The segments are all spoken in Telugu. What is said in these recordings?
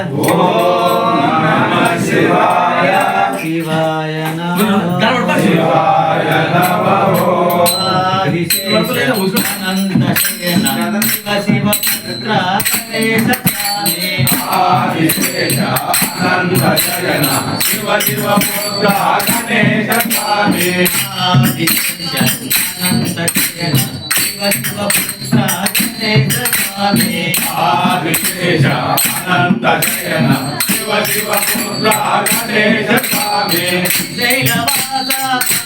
ఓం నమః శివాయ శివాయ నమః శివాయ నమః అనంత శయన శివ పుత్ర గణేశ స్వామి ఆదిశేష అనంత శయన శివ శివ పుత్ర గణేశ స్వామి ఆదిశేష అనంత శయన శివ శివ పుత్ర గణేశ స్వామి ఆదిశేష అనంత శయన శివ శివ పుత్ర గణేశ స్వామి శైలవాస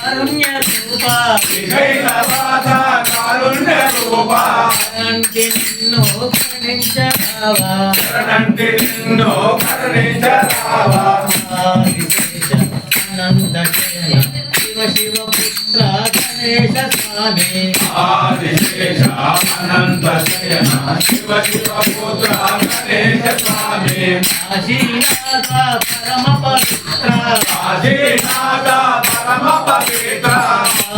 కారుణ్య రూప శైలవాస కారుణ్య రూప అంటే నిన్ను కరుణించరావా శరణంటి నిన్ను కరుణించరావా ఆదిశేష అనంత శయన శివ శివ పుత్ర గణేశ స్వామి ఆదిశేష అనంత శయన శివ శివ పుత్ర గణేశ స్వామి కాశీనాథ పరమ పవిత్ర కాశీనాథ పరమ పవిత్ర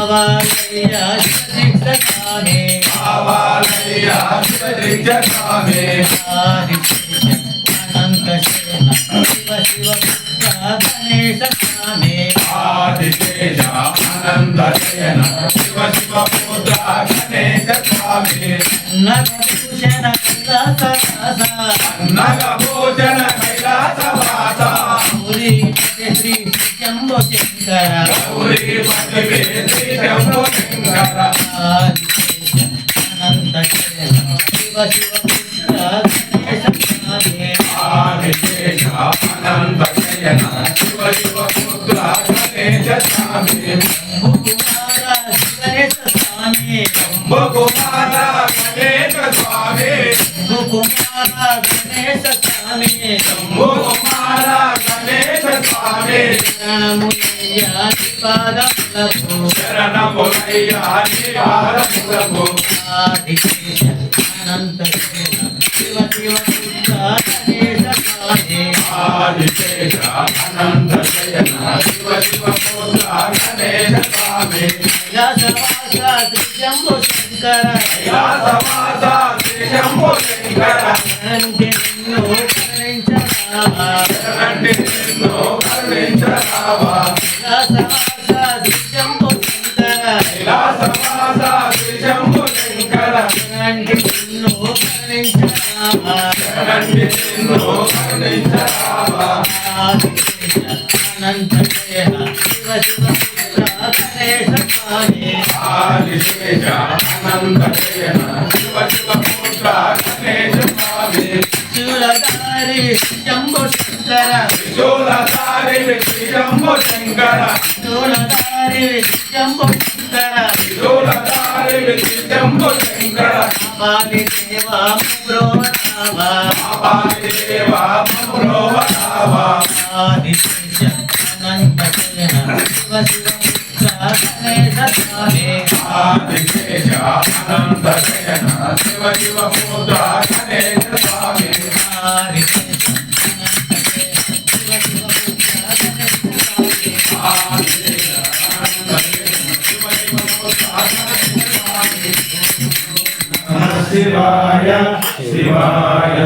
ఆవాలయ్య శివ స్వామి ఆవాలయ్య శివ స్వామి ఆదిశేష అనంత శయన శివ శివ పుత్ర గణేశ స్వామి ఆదిశేష అనంత శయన శివ శివ పుత్ర గణేశ స్వామి నగభూషణ కైలాసవాస నగభూషణ కైలాసవాస గౌరీ శ్రీ శంభో శంకర గౌరీ పతివే శ్రీ శంభో శంకర ఆదిశేష అనంత శయన శివ శివ పుత్ర గణేశ స్వామి ఆదిశేష అనంత శయన శివ శివ పుత్ర గణేశ స్వామి కుమార గణేశ స్వామి శంభుకుమార గణేశ స్వామి కుమార గణేశ స్వామి శంభుకుమార గణేశ స్వామి శరణములయ్యాది పాదములకు శరణములయ్యా నీ పాదములకు ఆదిశేష అనంత శయన శివ శివ పుత్ర గణేశ స్వామి ఆదిశేష అనంత శయన శివ శివ పుత్ర గణేశ స్వామి కైలాసవాస శ్రీ శంభో శంకర కైలాసవాస శ్రీ శంభో శంకర అంటే నిన్ను కరుణించరావా శరణంటి నిన్ను కరుణించరావా కైలాసవాస శ్రీ శంభో శంకర కైలాసవాస శ్రీ శంభో శంకర అంటే నిన్ను కరుణించరావా శరణంటి నిన్ను కరుణించరావా ఆదిశేష అనంత శయన శివ శివ పుత్ర గణేశ స్వామి ఆదిశేష అనంత శయన శివ శివ పుత్ర గణేశ స్వామి శూలధారి శంభో శంకర త్రిశూలధారి శ్రీ శంభో శంకర శూలధారి శంభో శంకర త్రిశూలధారి శ్రీ శంభో శంకర బాలి దేవా బ్రోవరావా ఆపాది దేవా మమ్రోవరావా ఆదిశేష అనంత శయన శివ శివ పుత్ర గణేశ స్వామి ఆదిశేష అనంత శయన శివ శివ పుత్ర గణేశ స్వామి ఆదిశేష అనంత శయన శివ శివ పుత్ర గణేశ స్వామి ఆదిశేష అనంత శయన శివ శివ పుత్ర గణేశ స్వామి శివాయ శివాయ